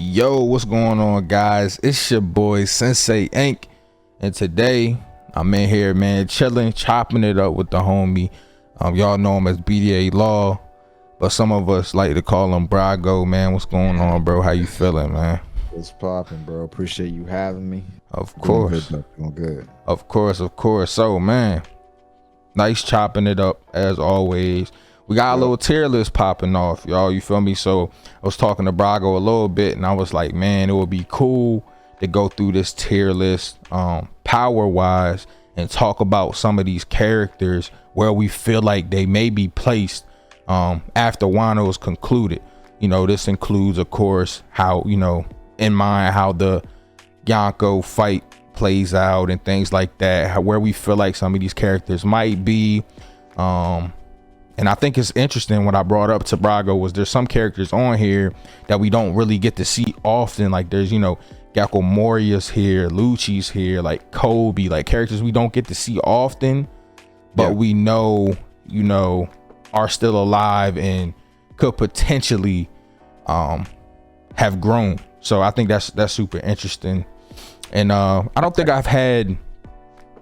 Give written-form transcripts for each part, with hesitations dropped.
Yo, what's going on, guys? It's your boy Synsei Inc. And today I'm in here, man, chilling, chopping it up with the homie. Y'all know him as BDA Law, but some of us like to call him Brago, man. What's going on, bro? How you feeling, man? It's popping, bro. Appreciate you having me. Of course. Doing good. Of course. So, man, nice chopping it up as always. We got a little tier list popping off, y'all. You feel me? So I was talking to Brago a little bit, and I was like, man, it would be cool to go through this tier list, power wise, and talk about some of these characters where we feel like they may be placed after Wano is concluded. You know, this includes, of course, how, you know, in mind how the Yonko fight plays out and things like that, where we feel like some of these characters might be. And I think it's interesting what I brought up to Brago was there's some characters on here that we don't really get to see often. Like there's, you know, Gakko Moria's here, Lucci's here, like Kobe, like characters we don't get to see often, but we know, you know, are still alive and could potentially have grown. So I think that's super interesting. And I don't think I've had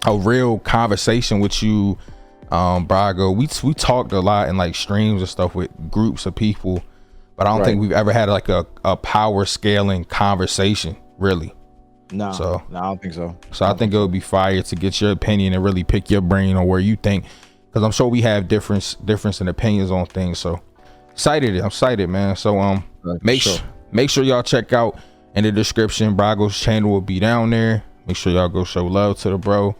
a real conversation with you, Brago. We talked a lot in like streams and stuff with groups of people, but I don't think we've ever had like a power scaling conversation, really. No, I don't think so. So I think it would be fire to get your opinion and really pick your brain on where you think, because I'm sure we have difference in opinions on things. So I'm excited, man. So make sure y'all check out in the description. Brago's channel will be down there. Make sure y'all go show love to the bro.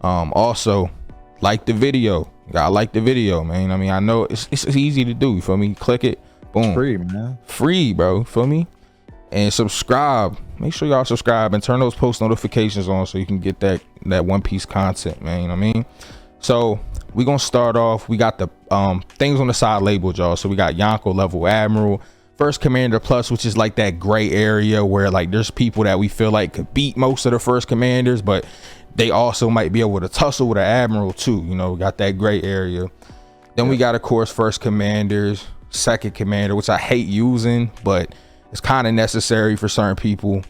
Also, like the video. You gotta like the video, man. I mean, I know it's easy to do. You feel me? Click it, boom. It's free, man. Free, bro. You feel me? And subscribe. Make sure y'all subscribe and turn those post notifications on so you can get that One Piece content, man. You know what I mean? So we gonna start off. We got the things on the side labeled, y'all. So we got Yonko level Admiral, First Commander Plus, which is like that gray area where like there's people that we feel like could beat most of the First Commanders, but they also might be able to tussle with an Admiral too. You know, we got that gray area. Then we got, of course, First Commanders, Second Commander, which I hate using, but it's kind of necessary for certain people.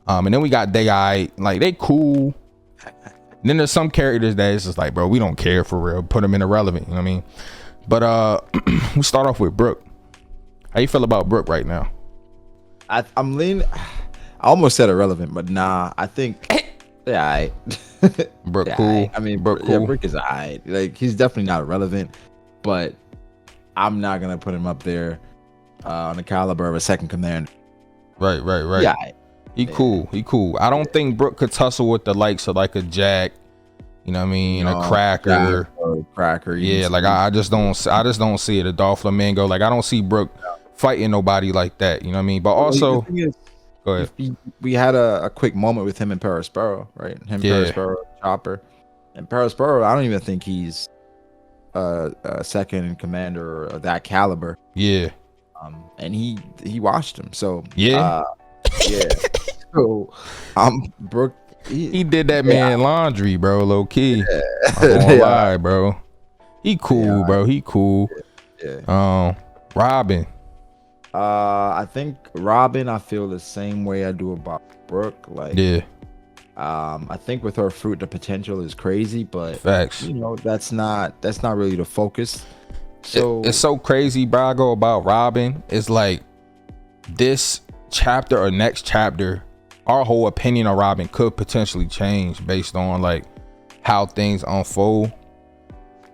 And then we got like they cool. And then there's some characters that it's just like, bro, we don't care for real. Put them in irrelevant. You know what I mean? But we start off with Brook. How you feel about Brook right now? I'm leaning. I almost said irrelevant, but nah. I think alright. Brook cool. I mean, Brook cool. Brook is alright. Like he's definitely not irrelevant, but I'm not gonna put him up there on the caliber of a second commander. Right. Yeah. He cool. I don't think Brook could tussle with the likes of like a Jack, you know what I mean, a Cracker. Yeah, like I just don't see it. A Doflamingo. Like I don't see Brook fighting nobody like that. You know what I mean? But also, go ahead. We had a quick moment with him and Perospero, right? Perospero, Chopper, and Perospero. I don't even think he's a second commander of that caliber. Yeah. And he watched him. So yeah. So Brook. He did that man laundry, bro. Low key. I'm gonna lie, bro. He cool, bro. He cool. Robin. I think Robin, I feel the same way I do about Brook. Like, I think with her fruit, the potential is crazy, but facts. You know, that's not really the focus. So it's so crazy, Brago, about Robin. It's like this chapter or next chapter, our whole opinion on Robin could potentially change based on like how things unfold.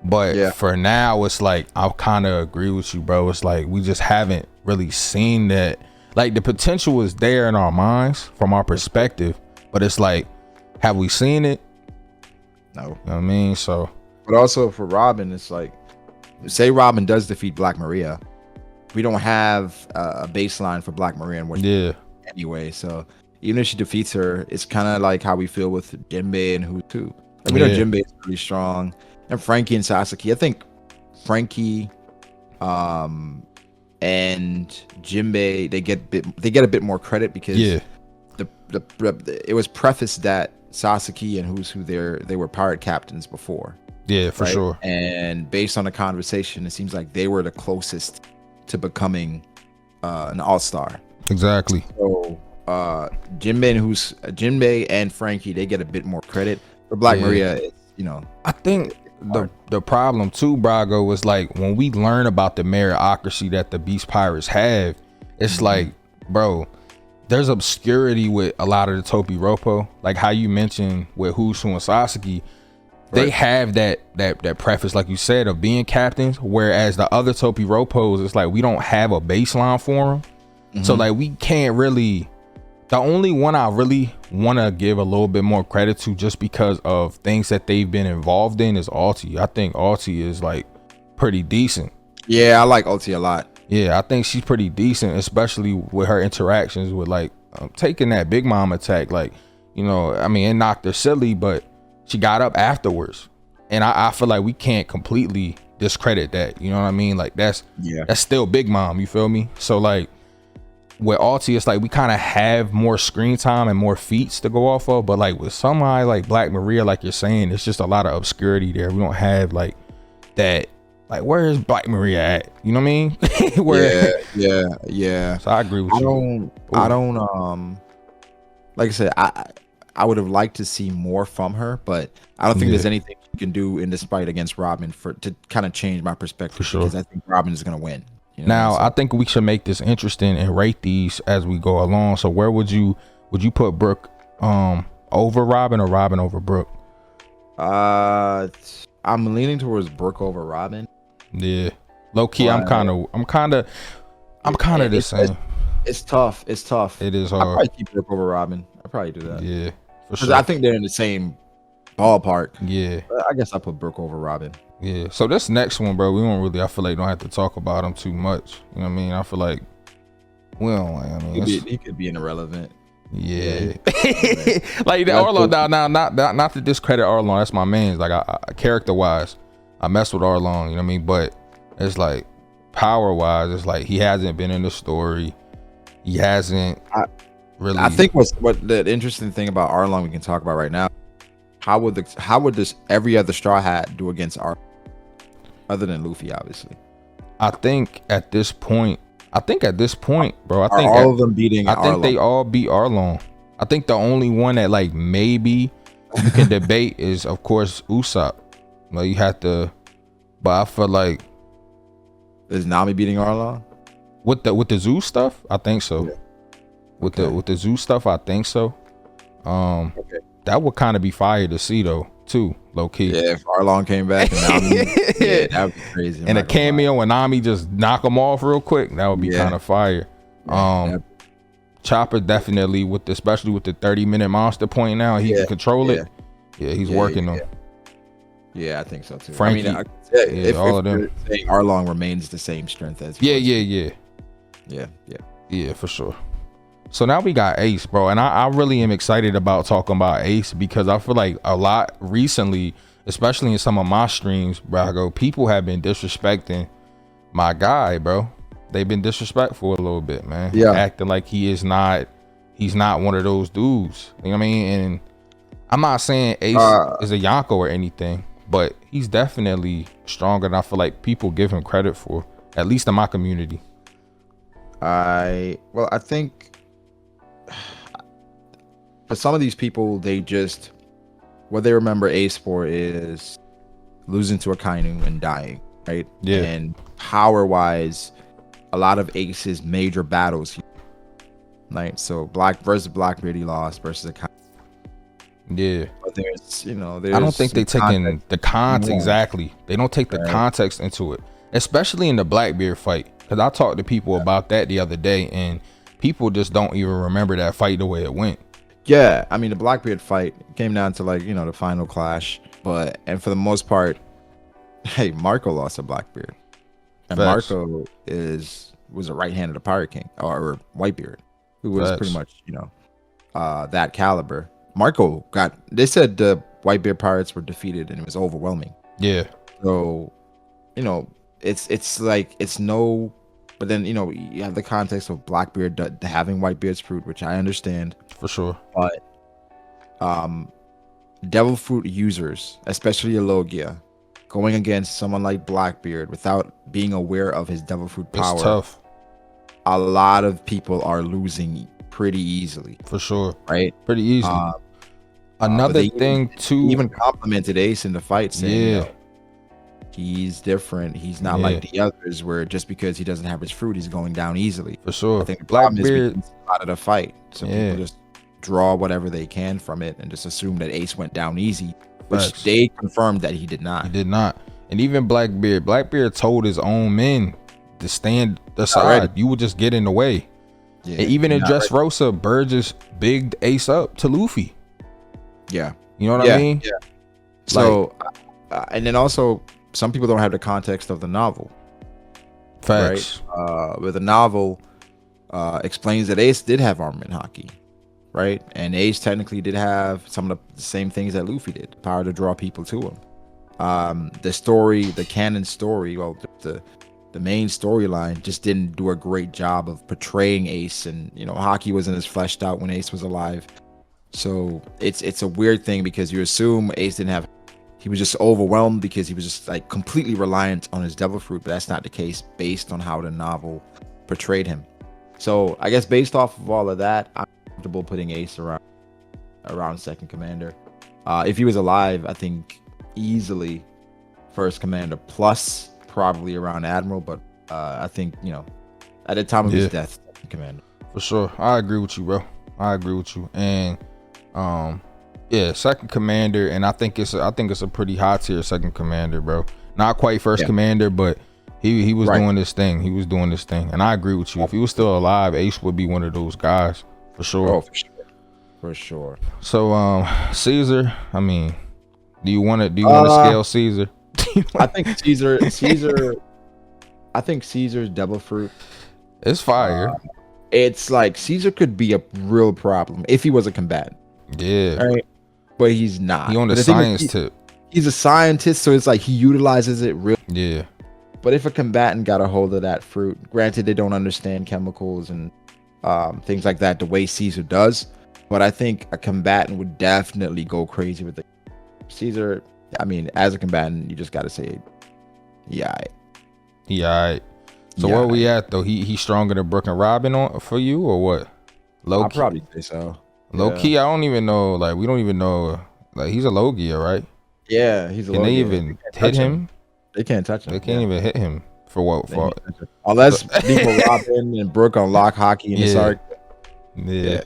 But for now, it's like I kind of agree with you, bro. It's like we just haven't really seen that. Like the potential is there in our minds from our perspective, but it's like, have we seen it? No. You know what I mean? So, but also for Robin, it's like, say Robin does defeat Black Maria, we don't have a baseline for Black Maria anyway. So even if she defeats her, it's kind of like how we feel with Jinbei and Hutu. Like, we know Jinbei is pretty strong, and Frankie and Sasaki. I think Frankie and Jinbei, they get a bit more credit because it was prefaced that Sasaki and Who's Who they were pirate captains before. Yeah, for sure. And based on the conversation, it seems like they were the closest to becoming an all-star. Exactly. So Jinbei and Frankie, they get a bit more credit. For Black Maria, it's, I think the problem too, Brago, was like when we learn about the meritocracy that the Beast Pirates have, it's like, bro, there's obscurity with a lot of the Topi Roppo, like how you mentioned with Husu and Sasaki. They have that preface, like you said, of being captains, whereas the other Topi Roppos, it's like we don't have a baseline for them. So like we can't really. The only one I really want to give a little bit more credit to, just because of things that they've been involved in, is Alti. I think Alti is like pretty decent. Yeah, I like Alti a lot. Yeah, I think she's pretty decent, especially with her interactions with like taking that Big Mom attack. Like, I mean, it knocked her silly, but she got up afterwards. And I feel like we can't completely discredit that. You know what I mean? Like that's still Big Mom. You feel me? So like, with Alti, it's like we kind of have more screen time and more feats to go off of, but like with somebody like Black Maria, like you're saying, it's just a lot of obscurity there. We don't have like that, like where is Black Maria at? You know what I mean? Yeah. So I agree with you. I don't like I said, I would have liked to see more from her, but I don't think there's anything you can do in this fight against Robin to kind of change my perspective, because I think Robin is gonna win. Now, I think we should make this interesting and rate these as we go along. So where would you put Brook over Robin, or Robin over Brook? I'm leaning towards Brook over Robin. Yeah. Low key, I'm kind of the same. It's tough. It is hard. I'll probably keep Brook over Robin. I'll probably do that. Yeah, for sure. sure. I think they're in the same ballpark. Yeah. But I guess I'll put Brook over Robin. Yeah. So this next one, bro, I feel like don't have to talk about him too much. You know what I mean? I feel like we don't. I mean, he could be an irrelevant. Yeah. Like the Arlong. Now, not to discredit Arlong. That's my man. Like I character wise, I mess with Arlong. You know what I mean? But it's like power wise, it's like he hasn't been in the story. He hasn't really. I think what the interesting thing about Arlong we can talk about right now. How would this every other Straw Hat do against Arlong, other than Luffy, obviously? I think at this point, bro. I think all of them beating. I think they all beat Arlong. I think the only one that like maybe you can debate is, of course, Usopp. Well, you have to, but I feel like is Nami beating Arlong with the zoo stuff. I think so. Yeah. With the zoo stuff, I think so. That would kind of be fire to see though, too, low key. Yeah, if Arlong came back and Nami, that would be crazy. And a cameo and Nami just knock him off real quick, that would be kind of fire. Chopper definitely especially with the 30-minute monster point now, he can control it. Yeah, he's working on. Yeah, I think so too. Frankie, if all of them. Arlong remains the same strength as. Yeah, for sure. So now we got Ace, bro, and I really am excited about talking about Ace, because I feel like a lot recently, especially in some of my streams, Brago, people have been disrespecting my guy, bro. They've been disrespectful a little bit, man. Yeah, acting like he's not one of those dudes. You know what I mean? And I'm not saying Ace is a Yonko or anything, but he's definitely stronger than I feel like people give him credit for, at least in my community. I think for some of these people, what they remember Ace for is losing to a Kainu and dying, right? Yeah. And power wise, a lot of Ace's major battles, right? So versus Blackbeard, he lost versus a Kainu. Yeah. But there's I don't think they taking the context exactly. They don't take the context into it, especially in the Blackbeard fight. Because I talked to people about that the other day, and people just don't even remember that fight the way it went. Yeah, I mean, the Blackbeard fight came down to the final clash, and for the most part, hey, Marco lost to Blackbeard, and Marco was a right hand of the Pirate King, or Whitebeard, who was pretty much that caliber. Marco they said the Whitebeard pirates were defeated, and it was overwhelming. Yeah. So, it's no. But then, you have the context of Blackbeard having Whitebeard's fruit, which I understand. For sure. But devil fruit users, especially a Logia, going against someone like Blackbeard without being aware of his devil fruit power. It's tough. a lot of people are losing pretty easily. For sure. Right? Pretty easily. Another thing too. Even complimented Ace in the fight, saying, yo, he's different. He's not like the others, where just because he doesn't have his fruit, he's going down easily. For sure. I think the problem is we can see a lot of the fight, so people just draw whatever they can from it and just assume that Ace went down easy, which they confirmed that he did not. He did not. And even Blackbeard told his own men to stand aside. You would just get in the way. Yeah, and even in Dressrosa, Burgess bigged Ace up to Luffy. Yeah. You know what I mean? Yeah. So, and then also, some people don't have the context of the novel. Facts. Right? Where the novel explains that Ace did have armament hockey, right? And Ace technically did have some of the same things that Luffy did, the power to draw people to him. The story, the canon story, well, the main storyline just didn't do a great job of portraying Ace, and hockey wasn't as fleshed out when Ace was alive. So it's a weird thing, because you assume Ace didn't have, he was just overwhelmed because he was just like completely reliant on his devil fruit, but that's not the case based on how the novel portrayed him. So I guess based off of all of that, I'm comfortable putting Ace around second commander. If he was alive, I think easily first commander plus probably around admiral, but I think at the time of his death, second commander. For sure. I agree with you, bro. I agree with you. And second commander, and I think it's a pretty high tier second commander, bro. Not quite first commander, but he was doing this thing. He was doing this thing. And I agree with you. If he was still alive, Ace would be one of those guys for sure. Oh, for sure. So Caesar, I mean, do you want to scale Caesar? I think Caesar's devil fruit, it's fire. It's like Caesar could be a real problem if he was a combatant. Yeah. Right? But he's not. He on the science tip. He's a scientist, so it's like he utilizes it real. Yeah. But if a combatant got a hold of that fruit, granted they don't understand chemicals and things like that the way Caesar does, but I think a combatant would definitely go crazy with it. Caesar, I mean, as a combatant, you just got to say, yeah. So where we at though? He's stronger than Brook and Robin for you, or what? I'll probably say so. Low key, I don't even know. Like, we don't even know. Like, he's a low gear, right? Yeah, he's a low gear. Can they even hit him? They can't touch him. They can't even hit him for what? Unless people Robin and Brook unlock hockey in this arc. Yeah.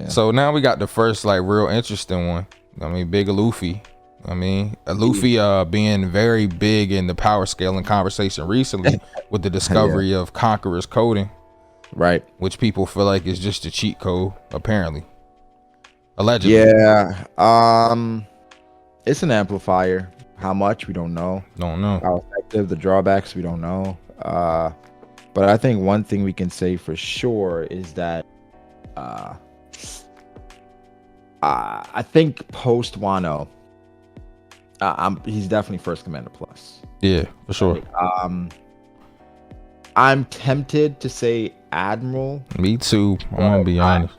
So now we got the first like real interesting one. I mean, big Luffy. I mean, Luffy being very big in the power scaling conversation recently with the discovery of Conqueror's coding, right? Which people feel like is just a cheat code, apparently, allegedly. Yeah, it's an amplifier. How much, we don't know. How effective, the drawbacks, we don't know. But I think one thing we can say for sure is that I think post Wano, he's definitely first commander plus. Yeah, for sure. I'm tempted to say admiral. Me too. I'm gonna be honest.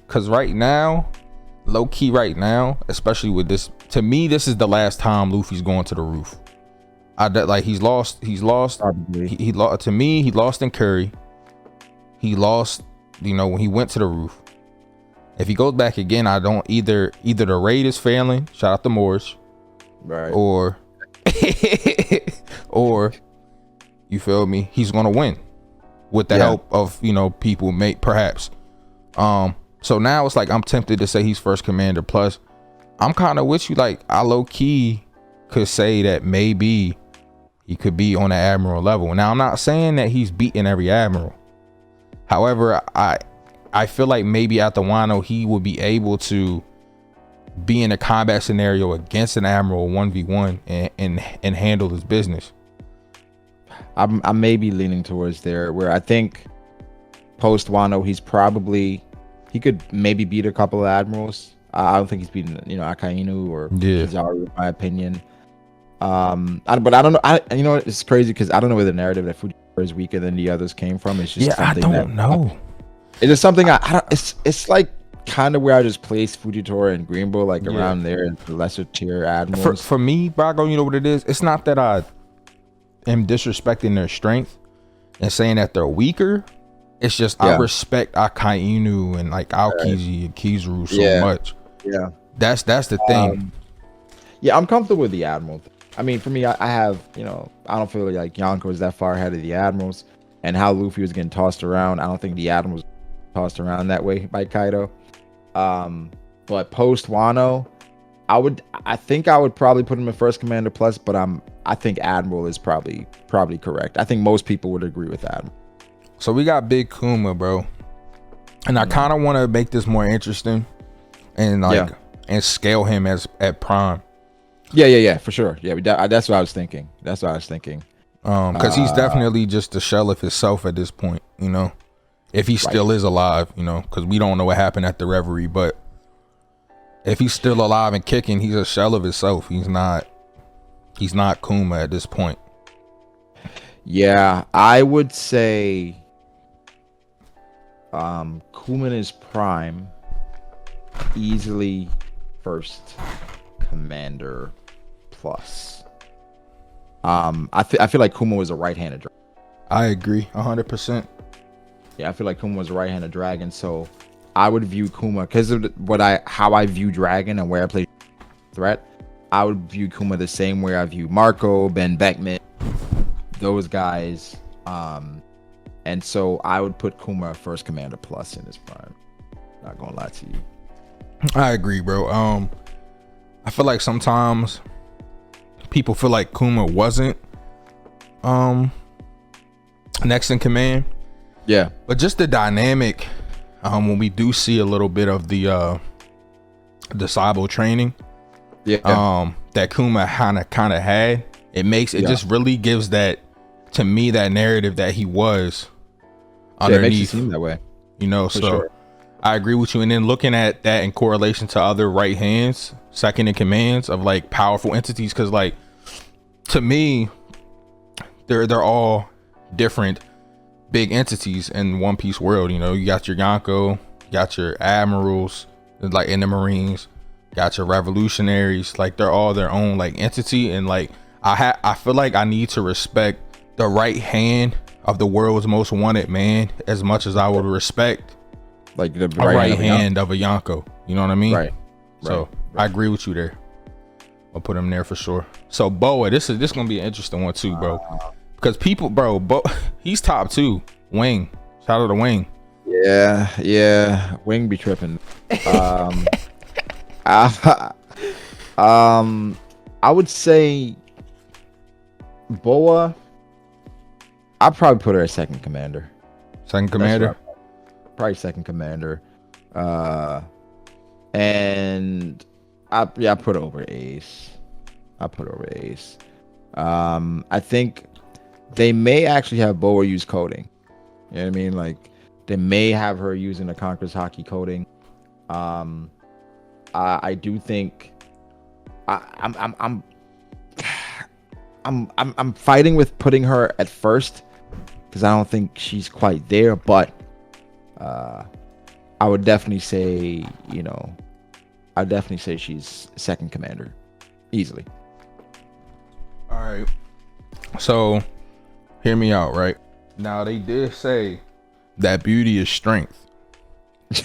Cause right now, low key right now, especially with this, to me, this is the last time Luffy's going to the roof. He's lost. Probably. He lost to me. He lost in Curry. He lost, when he went to the roof. If he goes back again, I don't either the raid is failing. Shout out to Morris. Right. Or you feel me? He's gonna win with the help of people, perhaps. So now it's like I'm tempted to say he's first commander plus. I'm kind of with you. Like, I low key could say that maybe he could be on the admiral level. Now I'm not saying that he's beating every admiral. However, I feel like maybe after Wano he would be able to be in a combat scenario against an admiral 1v1 and handle his business. I may be leaning towards there, where I think post Wano he could maybe beat a couple of admirals. I don't think he's beaten Akainu or Kizaru, in my opinion. But I don't know. It's crazy because I don't know where the narrative that Fuji is weaker than the others came from. It's just I don't know. It is something I don't. It's like kind of where I just place Fujitora and Greenbow, like around there, the lesser tier admirals. For me, Brago, you know what it is? It's not that I am disrespecting their strength. and saying that they're weaker. It's just I respect Akainu and like Aokiji and Kizaru so much. Yeah, that's the thing. Yeah, I'm comfortable with the Admiral. I mean, for me, I have, you know, I don't feel like Yonko is that far ahead of the Admirals, and how Luffy was getting tossed around. I don't think the Admiral was tossed around that way by Kaido. But post Wano, I think I would probably put him in first commander plus, but I think Admiral is probably correct. I think most people would agree with Admiral. So we got Big Kuma, bro, and I kind of want to make this more interesting, and like and scale him as at prime. Yeah, for sure. Yeah, that's what I was thinking. Because he's definitely just a shell of himself at this point, you know, if he still is alive, you know, because we don't know what happened at the Reverie, but if he's still alive and kicking, he's a shell of himself. He's not Kuma at this point. Yeah, I would say Kuma is prime, easily first commander plus. I feel like Kuma was a right-handed dragon. I agree 100%. Yeah, I feel like Kuma was a right-handed dragon, so I would view Kuma because of how I view dragon and where I play threat. I would view Kuma the same way I view Marco, Ben Beckman, those guys. And so I would put Kuma first commander plus in his prime. Not gonna lie to you. I agree, bro. I feel like sometimes people feel like Kuma wasn't next in command. Yeah. But just the dynamic, when we do see a little bit of the Saibo training, that Kuma kind of had, it just really gives that to me, that narrative that he was underneath. It makes it seem that way. You know, so sure. I agree with you. And then looking at that in correlation to other right hands, second in commands of like powerful entities, because like to me, they're all different big entities in One Piece world. You know, you got your Yonko, you got your admirals, like in the Marines, got your revolutionaries, like they're all their own like entity. And like I feel like I need to respect the right hand of the world's most wanted man as much as I would respect like the right hand of a Yonko. You know what I mean? Right. So I agree with you there. I'll put him there for sure. So Boa, this gonna be an interesting one too, bro. Because people, bro, he's top 2. Wing. Shout out to Wing. Yeah. Wing be tripping. I would say Boa. I'd probably put her as second commander. Second commander? Probably second commander. And I put her over Ace. I think they may actually have Boa use coding. You know what I mean? Like they may have her using the Conqueror's Haki coding. I do think I'm fighting with putting her at first because I don't think she's quite there, but I would definitely say, she's second commander easily. All right. So hear me out, right? Now they did say that beauty is strength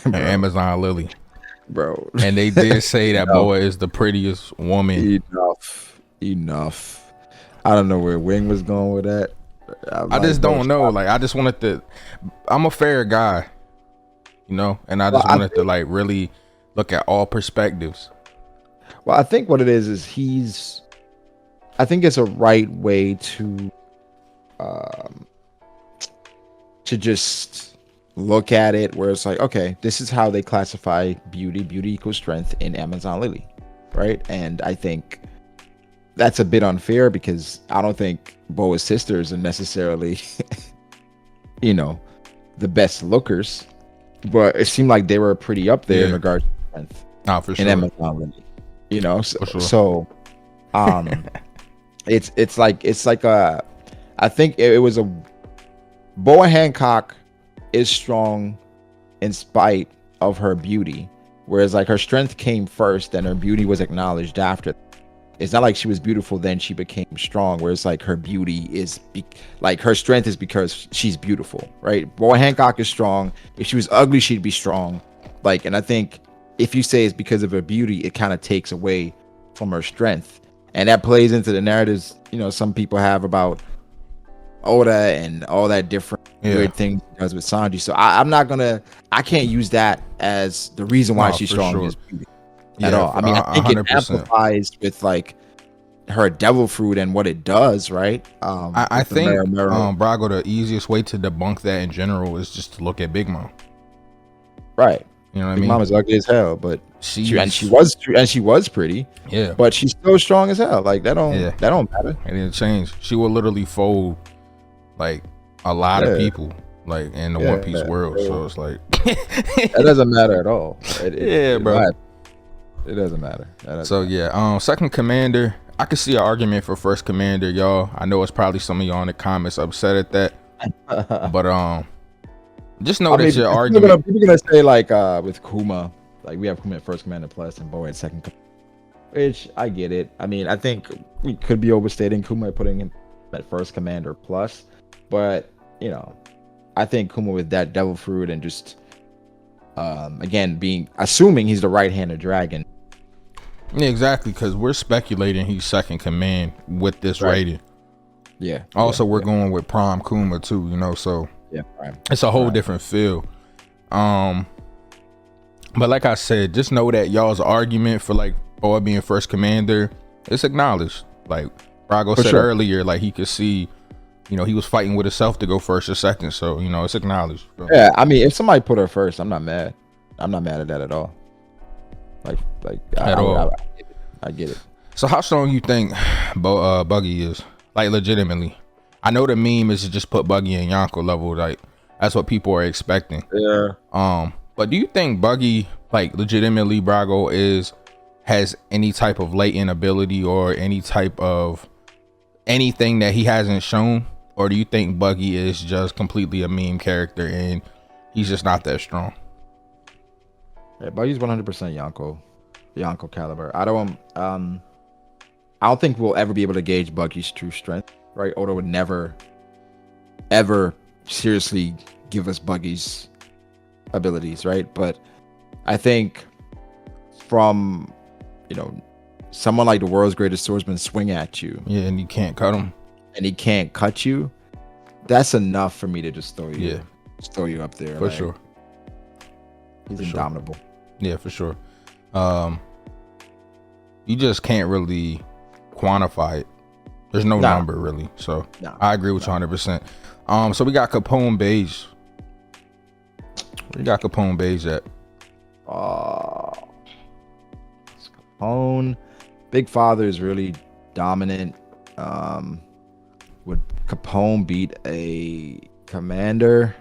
in Amazon Lily. Bro. And they did say that Boa is the prettiest woman. Enough. I don't know where Wing was going with that. I just don't know. Like I just wanted to I'm a fair guy, you know, and I just wanted to like really look at all perspectives. Well, I think what it is I think it's a right way to just look at it, where it's like, okay, this is how they classify beauty. Beauty equals strength in Amazon Lily, right? And I think that's a bit unfair because I don't think Boa's sisters are necessarily, the best lookers, but it seemed like they were pretty up there in regards to strength for sure. in Amazon Lily, So it's like I think it was a Boa Hancock is strong in spite of her beauty, whereas like her strength came first and her beauty was acknowledged after. it's not like she was beautiful then she became strong, where it's like her beauty is like her strength is because she's beautiful, right? Boa Hancock is strong. If she was ugly, she'd be strong. Like, and I think if you say it's because of her beauty, it kind of takes away from her strength, and that plays into the narratives some people have about Oda and all that different weird thing he does with Sanji. So I can't use that as the reason why she's strong. Sure. Is beauty at all. I mean, I think 100%. It amplifies with like her devil fruit and what it does, right? I think Brago, the easiest way to debunk that in general is just to look at Big Mom. Right. You know what I mean? Big Mom is ugly as hell, but she was pretty. Yeah. But she's still strong as hell. Like that don't matter. It didn't change. She will literally fold like a lot of people like in the One Piece world. So it's like that doesn't matter at all. Bro. It doesn't matter. Second commander. I could see an argument for first commander, y'all. I know it's probably some of y'all in the comments upset at that. But just know that your argument. People gonna say like with Kuma, like we have Kuma at first commander plus and Boa at second commander. Which I get it. I mean, I think we could be overstating Kuma, putting him at first commander plus, but I think Kuma with that devil fruit and just again assuming he's the right-handed dragon. Yeah, exactly, because we're speculating he's second command with this rating. Yeah. Also, we're going with Prime Kuma too, so it's a whole different feel. But like I said, just know that y'all's argument for like Boa being first commander, it's acknowledged. Like Brago said earlier, like he could see, he was fighting with himself to go first or second. So, it's acknowledged. Bro. Yeah, I mean, if somebody put her first, I'm not mad. I'm not mad at that at all. I get it. So how strong you think Buggy is? Like legitimately. I know the meme is to just put Buggy in Yonko level. Like that's what people are expecting. Yeah. But do you think Buggy, like legitimately, Brago has any type of latent ability or any type of anything that he hasn't shown? Or do you think Buggy is just completely a meme character and he's just not that strong? Yeah, Buggy's 100% Yonko caliber. I don't think we'll ever be able to gauge Buggy's true strength, right? Oda would never, ever seriously give us Buggy's abilities, right? But I think from, someone like the world's greatest swordsman swing at you. Yeah, and you can't cut him. And he can't cut you. That's enough for me to just throw you up there. For sure. He's indomitable. Sure. Yeah, for sure. You just can't really quantify it. There's no number really. So I agree with you 100%. So we got Capone Beige. Where you got Capone Beige at? Capone. Big Father is really dominant. Would Capone beat a commander?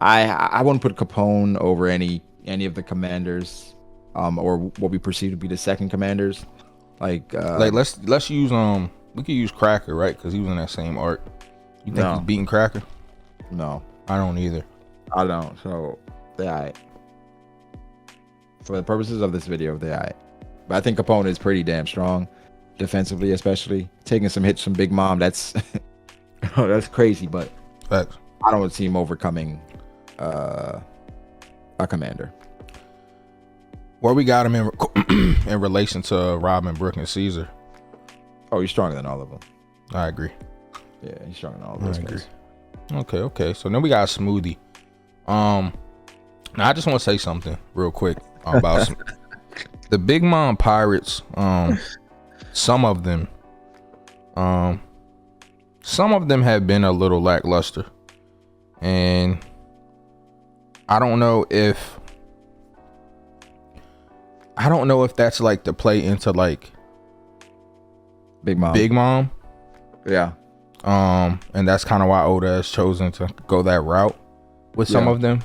I wouldn't put Capone over any of the commanders, or what we perceive to be the second commanders. Like let's use we could use Cracker, right? Because he was in that same arc. You think he's beating Cracker? No, I don't either. I don't. So for the purposes of this video, but I think Capone is pretty damn strong defensively, especially taking some hits from Big Mom. That's that's crazy, but facts. I don't see him overcoming a commander. Where we got him in relation to Robin, Brook, and Caesar? Oh, he's stronger than all of them. I agree. Yeah, he's stronger than all of those guys. Okay. So then we got Smoothie. Now I just want to say something real quick about the Big Mom pirates. Some of them have been a little lackluster, and I don't know if that's like to play into like Big Mom. Yeah. And that's kind of why Oda has chosen to go that route with some of them.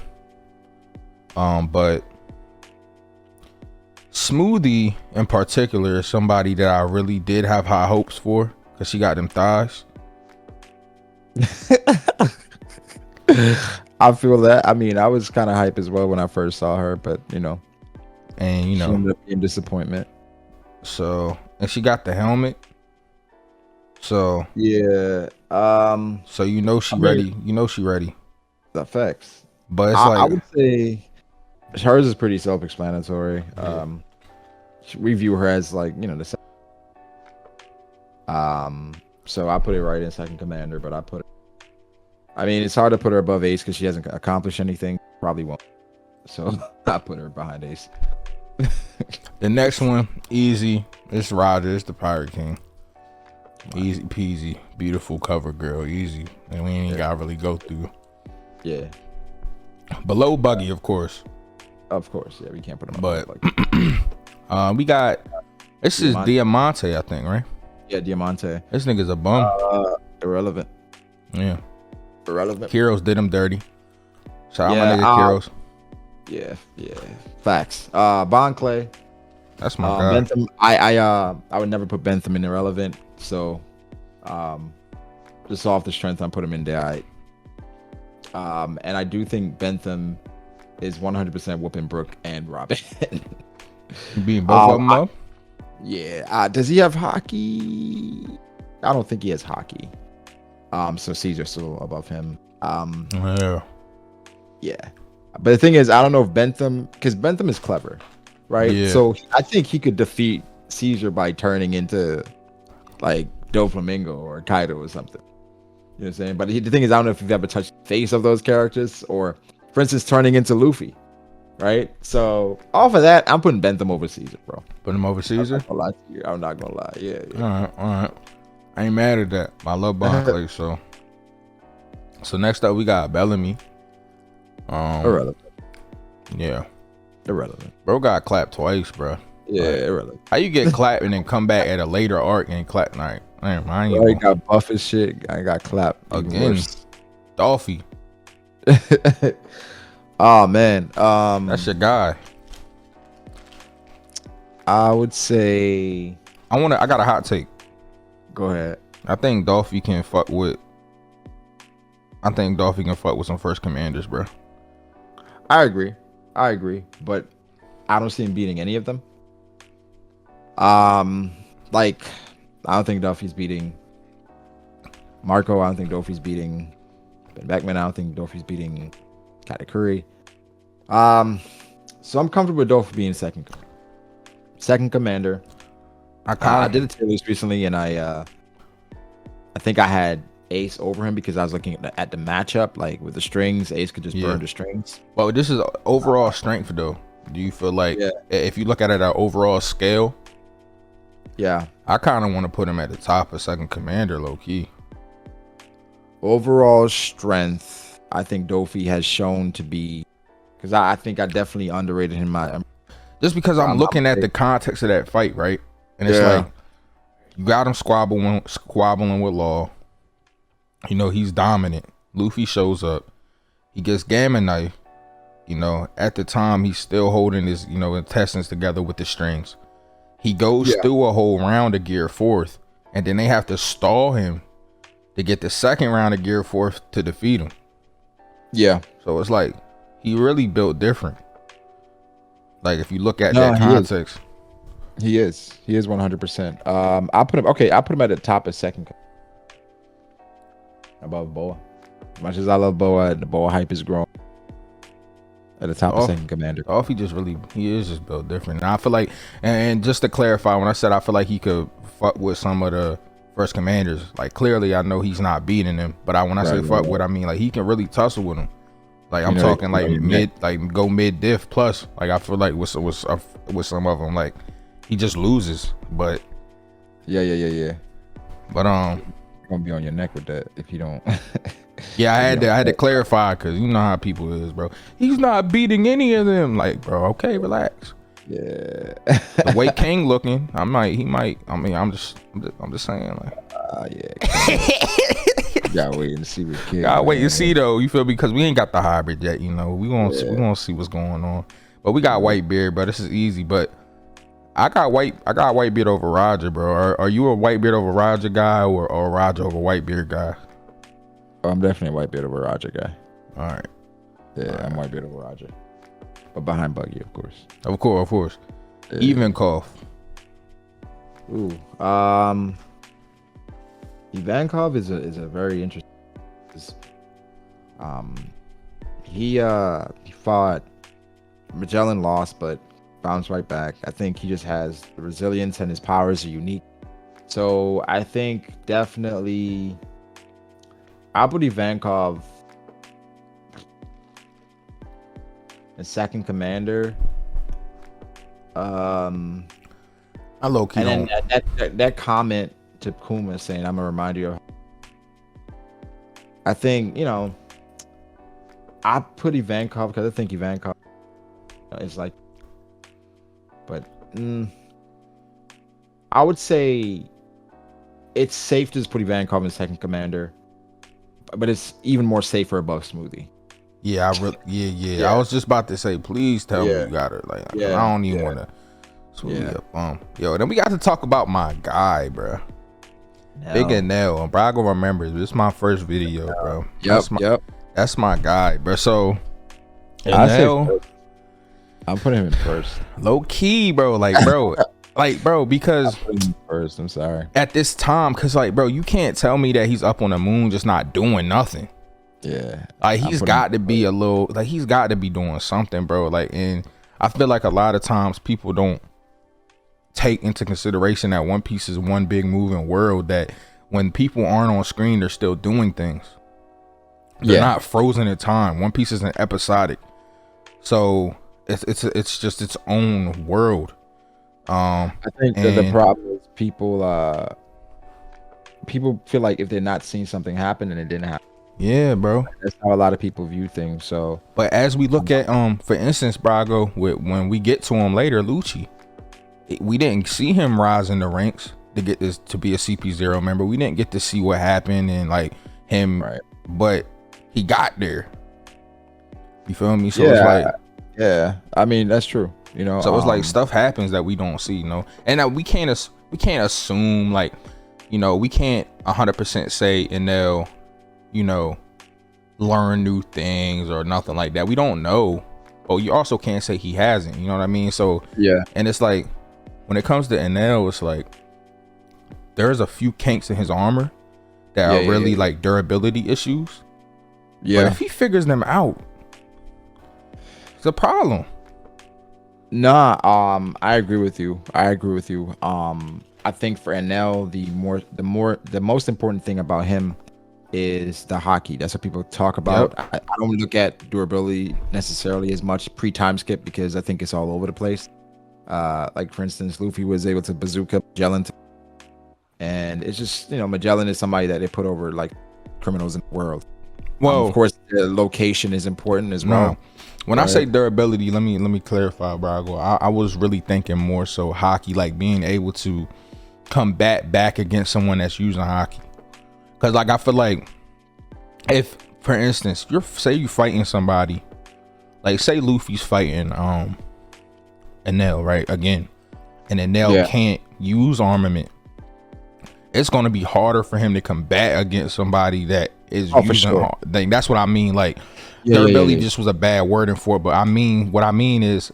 But Smoothie in particular is somebody that I really did have high hopes for because she got them thighs. I feel that. I mean, I was kind of hype as well when I first saw her, but and you She know, ended up being disappointment. so and she got the helmet. So Yeah. so you know she I mean, ready. You know she ready. the effects. But it's I like would say hers is pretty self-explanatory. Yeah. We view her as like, you know, so I put it right in second commander, but I mean, it's hard to put her above Ace because she hasn't accomplished anything. Probably won't. So I put her behind Ace. the next one, easy. It's Roger. It's the Pirate King. Easy peasy, beautiful cover girl, easy, and we ain't gotta really go through. Yeah. Below Buggy, of course. Of course, yeah, we can't put him. But we got this is Diamante, I think, right? Yeah, Diamante. This nigga's a bum. Irrelevant. Yeah. Irrelevant. Heroes did him dirty. Shout out my Yeah, nigga Heroes. Yeah. Facts. Bond Clay. That's my guy. Bentham. I would never put Bentham in irrelevant. So, just off the strength, I put him in there. And I do think Bentham is 100% whooping Brook and Robin. You beating both of them up? Yeah. Does he have hockey? I don't think he has hockey. So Caesar's still above him. Yeah. Yeah. But the thing is, I don't know if Bentham, because Bentham is clever, right? Yeah. So I think he could defeat Caesar by turning into like Doflamingo or Kaido or something. You know what I'm saying? But the thing is, I don't know if you've ever touched the face of those characters, or for instance, turning into Luffy, right? So off of that, I'm putting Bentham over Caesar, bro. Put him over Caesar? I'm not gonna lie. Yeah. All right. I ain't mad at that. I love Bond Clay, so next up we got Bellamy. Irrelevant. Yeah. Irrelevant. Bro got clapped twice, bro. Yeah, irrelevant. How you get clapped and then come back at a later arc and clap night? I ain't got buff as shit. I got clapped again. Dolphy. Oh man. That's your guy. I would say I got a hot take. Go ahead. I think Dolphy can fuck with some first commanders, bro. I agree, but I don't see him beating any of them. Like I don't think Duffy's beating Marco. I don't think Duffy's beating Ben Beckman. I don't think Duffy's beating Katakuri. So I'm comfortable with Duffy being second commander. I did a tier list recently, and I think I had Ace over him because I was looking at the matchup, like with the strings. Ace could just burn the strings. Well, this is overall strength, though. Do you feel like if you look at it at overall scale? Yeah, I kind of want to put him at the top of second commander, low key. Overall strength, I think Dofi has shown to be, because I think I definitely underrated him. Just because I'm looking at the context of that fight, right? And it's like you got him squabbling with Law. You know, he's dominant. Luffy shows up. He gets Gamma Knife. You know, at the time, he's still holding his, intestines together with the strings. He goes through a whole round of Gear 4th, and then they have to stall him to get the second round of Gear 4th to defeat him. Yeah. So it's like, he really built different. Like, if you look at that context. He is 100%. I put him at the top of second above Boa. As much as I love Boa, the Boa hype is growing. At the top of second commander. He is just built different. And I feel like, and just to clarify, when I said I feel like he could fuck with some of the first commanders, like clearly I know he's not beating them, but when I say fuck with, I mean like he can really tussle with them. Like I'm talking like mid diff plus. Like I feel like with some of them, like he just loses. But yeah. But gonna be on your neck with that if you don't. Yeah, I had to clarify because you know how people is, bro. He's not beating any of them. Like, bro, okay, relax. Yeah. The way King looking, he might. I mean, I'm just saying, like. Gotta wait and see what King. Gotta wait and see though. You feel me? Because we ain't got the hybrid yet. You know, we gonna see what's going on. But we got Whitebeard, bro. This is easy. But I got Whitebeard over Roger, bro. Are you a Whitebeard over Roger guy or a Roger over Whitebeard guy? I'm definitely a Whitebeard over Roger guy. All right. Yeah, I'm Whitebeard over Roger. but behind Buggy, of course. Of course. Ivankov. Ooh. Ivankov is a very interesting. He fought Magellan, lost, but bounced right back. I think he just has the resilience, and his powers are unique. So I think definitely I'll put Ivankov as second commander. I low key and then that comment to Kuma saying, "I'm gonna remind you of." I think, you know, I put Ivankov because I think Ivankov is like, but I would say it's safe to just put Ivankov in second commander, but it's even more safer above Smoothie. Yeah, I was just about to say, please tell me you got her. Like, I don't even want to Smoothie up. Yo, then we got to talk about my guy, bro. Big Enel. Brago remembers. This is my first video, bro. That's my guy, bro. So Enel, I'm putting him in first. Low key, bro. Like, bro, because first. I'm sorry. At this time, because like, bro, you can't tell me that he's up on the moon just not doing nothing. Yeah, like he's got to be a little, like he's got to be doing something, bro. Like, and I feel like a lot of times people don't take into consideration that One Piece is one big moving world, that when people aren't on screen, they're still doing things. They're not frozen in time. One Piece isn't episodic, so it's just its own world. I think that the problem is people feel like if they're not seeing something happen, and it didn't happen. Yeah, bro. That's how a lot of people view things. So, but as we look at for instance, Brago, when we get to him later, Lucci, we didn't see him rise in the ranks to get this to be a CP0 member. We didn't get to see what happened and like him, right? But he got there. You feel me? So it's like, I mean, that's true. You know, so it's like stuff happens that we don't see, you know, and we can't assume, like, you know, we can't 100% say Enel, you know, learn new things or nothing like that. We don't know, but you also can't say he hasn't. You know what I mean? So and it's like when it comes to Enel, it's like there's a few kinks in his armor that are really like durability issues. But if he figures them out, it's a problem. Nah, I agree with you. I think for Enel, the most important thing about him is the hockey. That's what people talk about. I don't look at durability necessarily as much pre-time skip because I think it's all over the place. Like for instance, Luffy was able to bazooka Magellan, and it's just, you know, Magellan is somebody that they put over like criminals in the world. Well, of course, the location is important as well. When I say durability, let me clarify, Brago. I was really thinking more so hockey, like being able to combat back against someone that's using hockey. Cause like I feel like if, for instance, you fighting somebody, like say Luffy's fighting Enel, right? Again, and Enel can't use armament. It's gonna be harder for him to combat against somebody that is using. That's what I mean. Like durability just was a bad wording for it, but what I mean is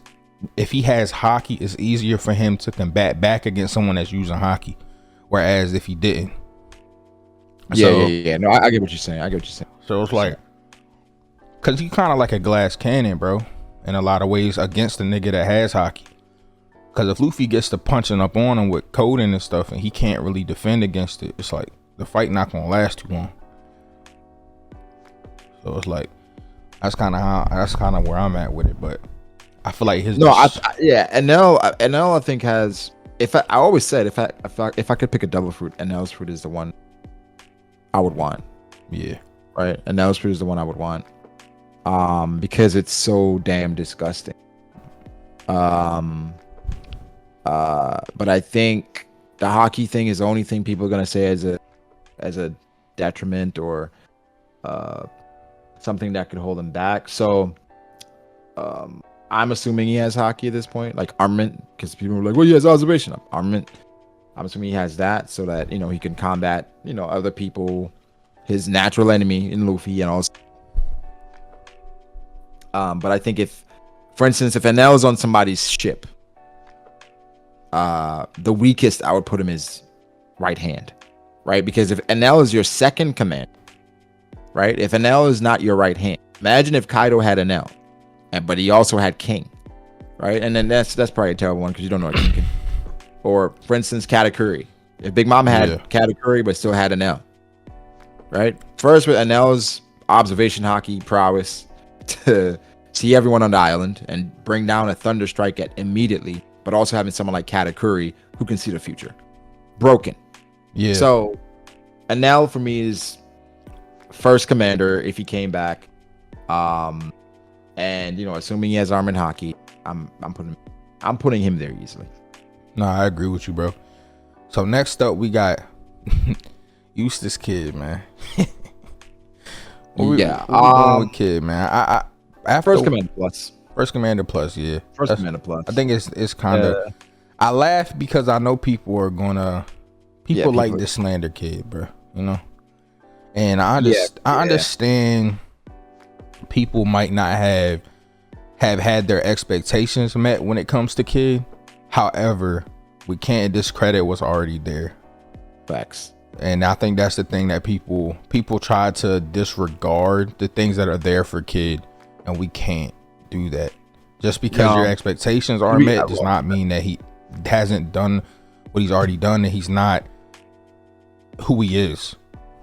if he has hockey, it's easier for him to combat back against someone that's using hockey. Whereas if he didn't. No, I get what you're saying. So it's like, cause he kind of like a glass cannon, bro, in a lot of ways against the nigga that has hockey. Cause if Luffy gets to punching up on him with coding and stuff, and he can't really defend against it, it's like the fight not gonna last too long. So it's like that's kind of where I'm at with it. But I feel like Enel I think has. I always said if I could pick a devil fruit, Enel's fruit is the one I would want. Yeah. Right. Enel's fruit is the one I would want. Because it's so damn disgusting. But I think the hockey thing is the only thing people are gonna say as a detriment or something that could hold him back. So I'm assuming he has hockey at this point, like armament, because people are like, well, he has observation armament. I'm assuming he has that so that, you know, he can combat, you know, other people, his natural enemy in Luffy and also. But I think if for instance, if Enel is on somebody's ship, the weakest I would put him is right hand, right? Because if Enel is your second command, right? If Enel is not your right hand, imagine if Kaido had Enel, but he also had King, right? And then that's probably a terrible one because you don't know what King can. Or for instance, Katakuri. If Big Mom had Katakuri but still had Enel, right? First with Enel's observation hockey prowess to see everyone on the island and bring down a thunder strike immediately, but also having someone like Katakuri who can see the future. Broken. Yeah. So Enel for me is first commander if he came back. And assuming he has arm and hockey, I'm putting him there easily. No, I agree with you, bro. So next up we got Eustace Kid, man. What we going with Kid, man? I after First Commander Plus. First Commander Plus, yeah. First Commander Plus. I think it's kind of. I laugh because I know people are gonna. People like this slander Kid, bro. And I understand people might not have had their expectations met when it comes to Kid. However, we can't discredit what's already there. Facts. And I think that's the thing that people try to disregard the things that are there for Kid, and we can't do that. Just because your expectations aren't met does not mean that he hasn't done what he's already done and he's not who he is.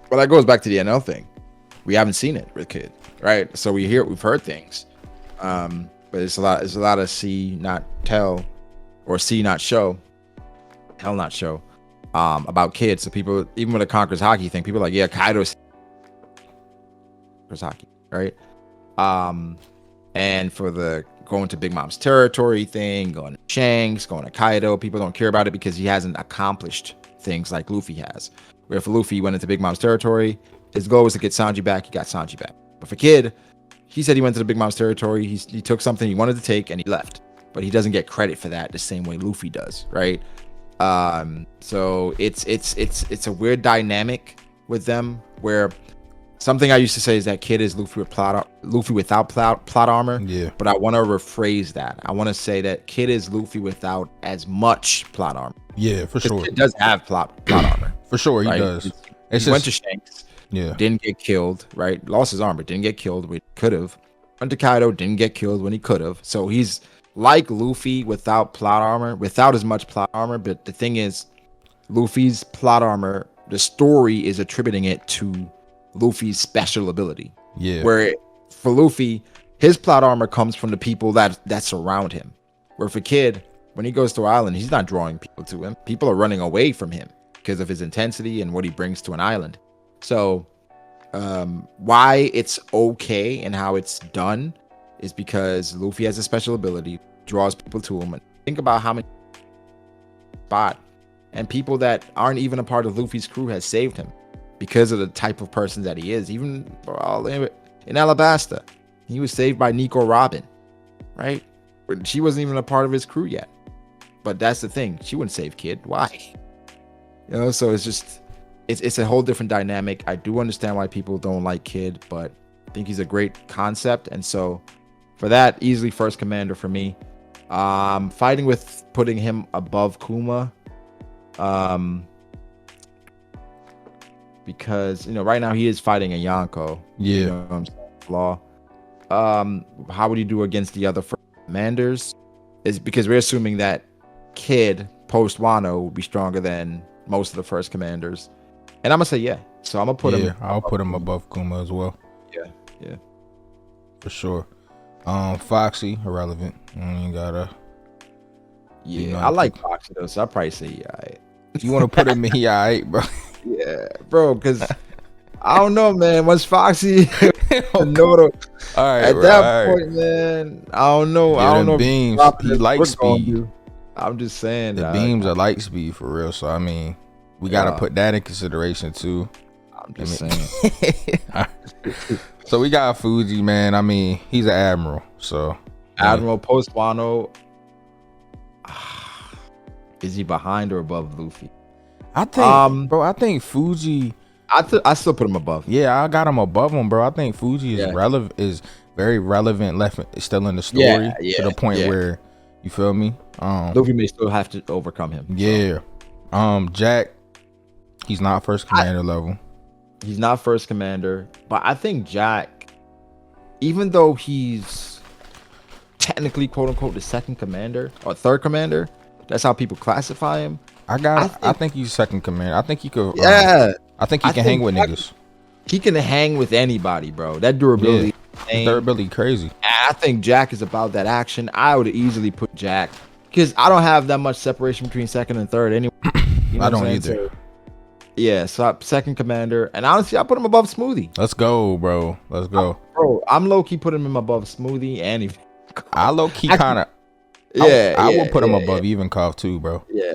Well, that goes back to the NL thing. We haven't seen it with Kid, right? So we've heard things, but it's a lot of see not tell, or see not show, tell not show, about Kid. So people, even with the Conquerors Hockey thing, people are like, yeah, Kaido's hockey, right? And for the going to Big Mom's territory thing, going to Shanks, going to Kaido, people don't care about it because he hasn't accomplished things like Luffy has. Where if Luffy went into Big Mom's territory, his goal was to get Sanji back. He got Sanji back. But for Kid, he said he went to the Big Mom's territory. He took something he wanted to take and he left. But he doesn't get credit for that the same way Luffy does, right? So it's a weird dynamic with them where something I used to say is that Kid is Luffy without plot armor. Yeah. But I want to rephrase that. I want to say that Kid is Luffy without as much plot armor. Yeah, for sure. Kid does have plot armor. For sure, he does. He went to Shanks. Yeah. Didn't get killed, right? Lost his armor, didn't get killed when he could have. Went to Kaido, didn't get killed when he could have. So he's like Luffy without plot armor, without as much plot armor. But the thing is, Luffy's plot armor, the story is attributing it to Luffy's special ability. Yeah. Where for Luffy, his plot armor comes from the people that surround him. Where for Kid, when he goes to Island, he's not drawing people to him. People are running away from him because of his intensity and what he brings to an island. So why it's okay and how it's done is because Luffy has a special ability, draws people to him. And think about how many spot and people that aren't even a part of Luffy's crew has saved him because of the type of person that he is. Even in Alabasta, he was saved by Nico Robin, right? She wasn't even a part of his crew yet. But that's the thing. She wouldn't save Kid. Why? So it's just, it's a whole different dynamic. I do understand why people don't like Kid, but I think he's a great concept. And so for that, easily first commander for me. Fighting with putting him above Kuma. Because, right now he is fighting a Yonko. Yeah. Flaw. How would you do against the other first commanders? Is because we're assuming that Kid post Wano will be stronger than most of the first commanders, and I'm gonna say yeah. So I'm gonna put him. Yeah, I'll put him above Kuma as well. Yeah, for sure. Foxy irrelevant. You gotta. Yeah, I like Foxy though, so I'll probably say yeah. You want to put him in yeah, bro? Yeah, bro, because I don't know, man. Once Foxy, all right, at that point, man, I don't know. Yeah, I don't know. Beams, he likes speed. I'm just saying the beams are light speed for real. So I mean, we gotta put that in consideration too. I'm just saying. So we got Fuji, man. I mean, he's an admiral. So Admiral post Wano. Is he behind or above Luffy? I think, bro. I think Fuji. I still put him above. Yeah, I got him above him, bro. I think Fuji is relevant. Is very relevant, left still in the story to the point yeah. where you feel me. Luffy may still have to overcome him. Yeah. So. Jack, he's not first commander level. He's not first commander, but I think Jack, even though he's technically quote unquote the second commander or third commander, that's how people classify him. I think he's second commander. I think he could. Yeah. I think he can hang with niggas. He can hang with anybody, bro. That durability. Yeah. Durability crazy. I think Jack is about that action. I would easily put Jack because I don't have that much separation between second and third anyway. You know I don't either. So, yeah, so second commander, and honestly, I put him above Smoothie. Let's go, bro. Let's go, bro. I'm low key putting him above Smoothie, and I low key kind of. I will put him above Ivankov too, bro. Yeah.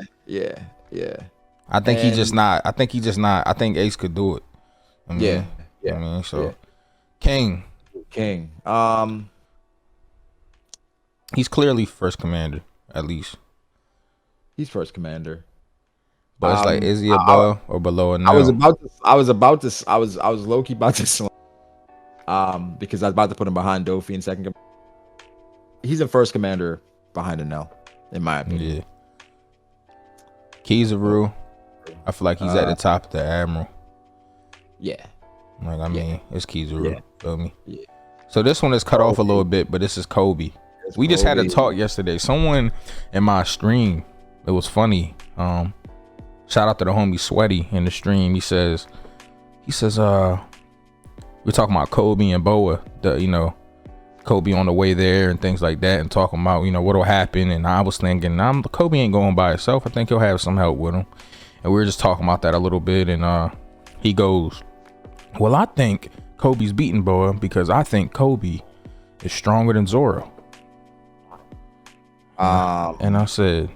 I think he's just not. I think Ace could do it. I mean, I mean, so King. He's clearly first commander, at least. He's first commander. But it's like, is he above or below Enel? I was low key about to slam. Because I was about to put him behind Doflamingo in second. He's a first commander behind Enel, in my opinion. Yeah. Kizaru, I feel like he's at the top of the Admiral. Yeah. Like, I mean, it's Kizaru. Feel me? Yeah. So this one is cut off a little bit, but this is Kobe. We just had a talk yesterday. Someone in my stream, it was funny. Shout out to the homie Sweaty in the stream. He says, we're talking about Kobe and Boa, Kobe on the way there and things like that, and talking about, what'll happen. And I was thinking, Kobe ain't going by himself. I think he'll have some help with him. And we were just talking about that a little bit. And he goes, well, I think Kobe's beating Boa because I think Kobe is stronger than Zoro. And I said,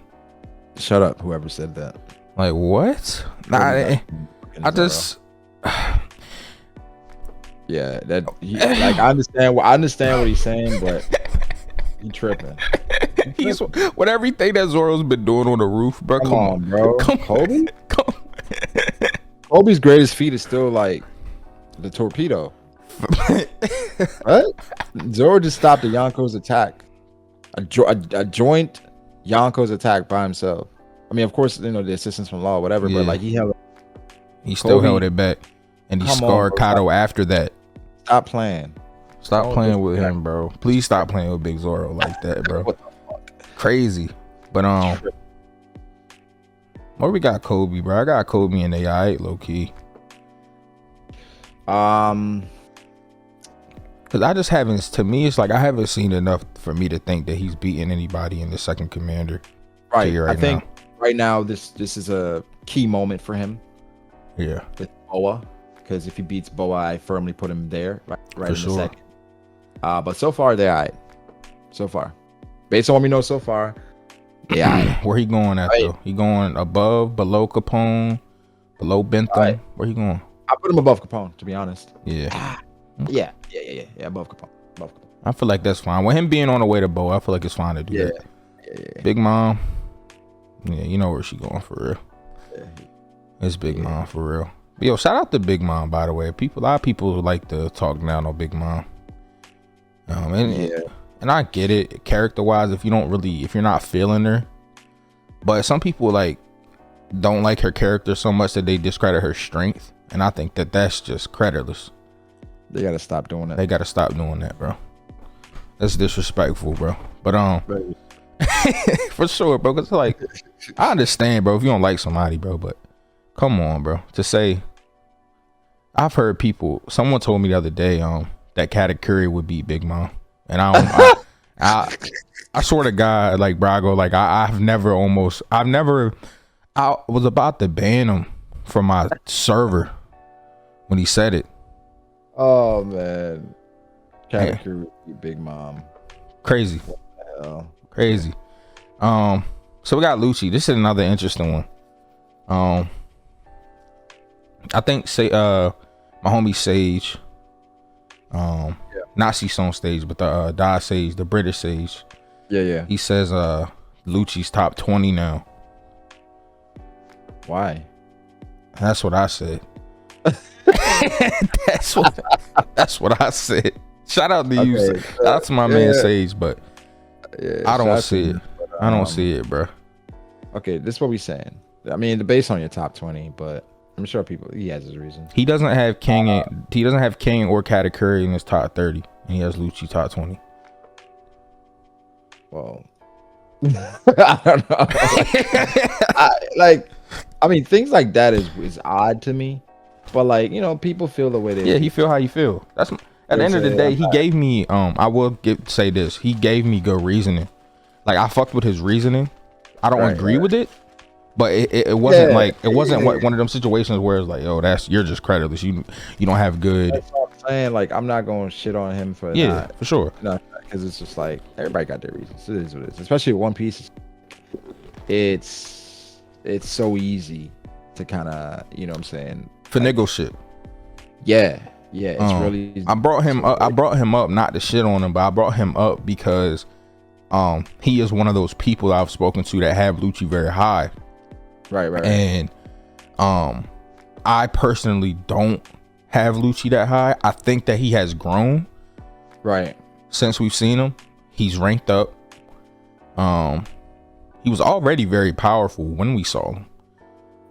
shut up, whoever said that. Like, what? I just yeah, that like I understand what he's saying, but he tripping. He's with everything that Zoro's been doing on the roof, bro. Come on, bro. Kobe? Kobe's greatest feat is still like the torpedo. Right? Zoro just stopped a Yonko's attack. A joint Yonko's attack by himself. I mean, of course, the assistance from Law, whatever, but like he still held it back, and he scarred Kato after that. Stop playing. Stop playing with him, bro. Please stop playing with Big Zoro like that, bro. What the fuck? Crazy. But where we got Kobe, bro? I got Kobe in the alright, low key. Cause I just haven't. To me, it's like I haven't seen enough for me to think that he's beating anybody in the second commander. Right. I think right now this is a key moment for him. Yeah. With Boa, because if he beats Boa, I firmly put him there, right in the second. But so far they're alright. So far, based on what we know so far, yeah. Where he going at though? He going above, below Capone, below Bentham? Right. Where he going? I put him above Capone, to be honest. Yeah. Yeah, above Capone. I feel like that's fine. With him being on the way to Boa, I feel like it's fine to do that. Yeah. Big Mom. Yeah, you know where she going for real. Yeah. It's Big Mom for real. But yo, shout out to Big Mom, by the way. A lot of people like to talk down on Big Mom. And I get it, character wise, if you're not feeling her. But some people don't like her character so much that they discredit her strength. And I think that's just creditless. They gotta stop doing that. They gotta stop doing that, bro. That's disrespectful, bro. But for sure, bro. Cause I understand, bro, if you don't like somebody, bro. But come on, bro. To say, I've heard people. Someone told me the other day, that Katakuri would beat Big Mom, and I swear to God, like Brago, I was about to ban him from my server when he said it. Oh man, Katakuri would beat Big Mom. Crazy. Crazy. So we got Lucci. This is another interesting one. I think my homie Sage. Not Sison Sage, but the Da Sage, the British Sage. Yeah. He says Lucci's top 20 now. Why? That's what I said. That's what I said. Shout out to you. Shout out to my man Sage, but I don't see it. I don't see it, bro. Okay, this is what we saying. I mean, based on your top 20, but I'm sure he has his reasons. He doesn't have King or Katakuri in his top 30, and he has Lucci top 20. Well, I don't know. I mean, things like that is odd to me, but like, you know, people feel the way they. Yeah, he feel how you feel. That's at the end of the day, he gave me. I will say this. He gave me good reasoning. Like, I fucked with his reasoning. I don't agree with it, but it wasn't one of them situations where it's like, oh, you're just creditless. You don't have good. That's what I'm saying. Like, I'm not going to shit on him for for sure. Because it's just like everybody got their reasons. It is what it is. Especially One Piece. It's so easy to kind of, you know what I'm saying, finagle shit. Yeah, it's really easy. I brought him up not to shit on him, but I brought him up because he is one of those people I've spoken to that have Lucci very high. Right. And I personally don't have Lucci that high. I think that he has grown. Right. Since we've seen him, he's ranked up. He was already very powerful when we saw him.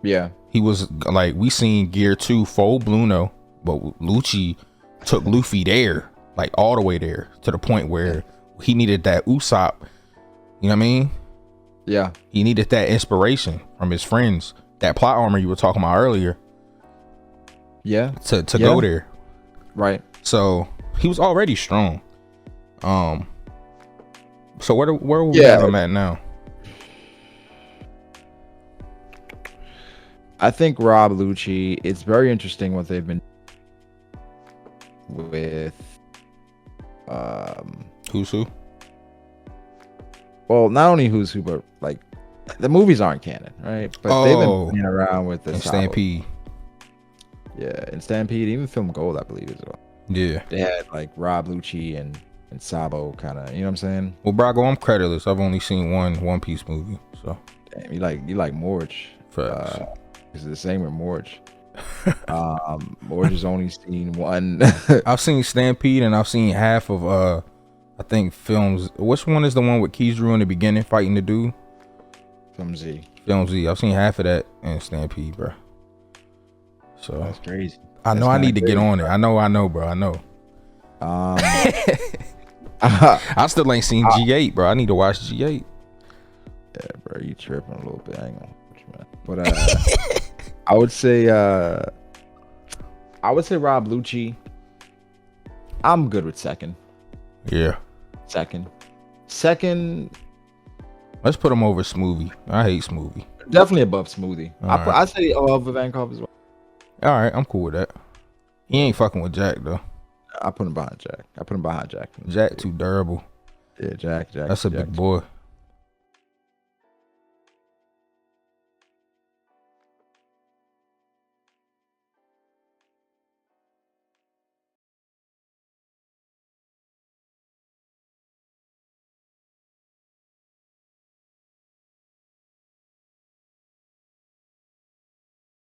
Yeah. He was like, we seen Gear 2 full Bluno, but Lucci took Luffy there, like all the way there, to the point where he needed that Usopp. You know what I mean? Yeah. He needed that inspiration from his friends, that plot armor you were talking about earlier. Yeah. To go there. Right. So he was already strong. So where we have him at now? I think Rob Lucci, it's very interesting what they've been with Who's Who? Well, not only Who's Who, but like the movies aren't canon, right? But they've been playing around with the Stampede. Yeah, and Stampede, even Film Gold, I believe, as well. Yeah. They had like Rob Lucci and Sabo kind of, you know what I'm saying? Well, Brago, I'm creditless. I've only seen one Piece movie, so. Damn, you like Morge. It's the same with Morge. Morge has only seen one. I've seen Stampede and I've seen half of I think films. Which one is the one with Keys in the beginning fighting the dude? Film Z. I've seen half of that in Stampede, bro. So that's crazy. I know I need to get on it. I know, bro. I know. I still ain't seen G8, bro. I need to watch G8. Yeah, bro, you tripping a little bit. I ain't gonna put you, man. But I would say Rob Lucci. I'm good with second. Yeah. Second. Let's put him over Smoothie. I hate Smoothie. Definitely above Smoothie. I'd say above Ivankov as well. All right, I'm cool with that. He ain't fucking with Jack though. I put him behind Jack. Jack too durable. Yeah, Jack. That's a big boy.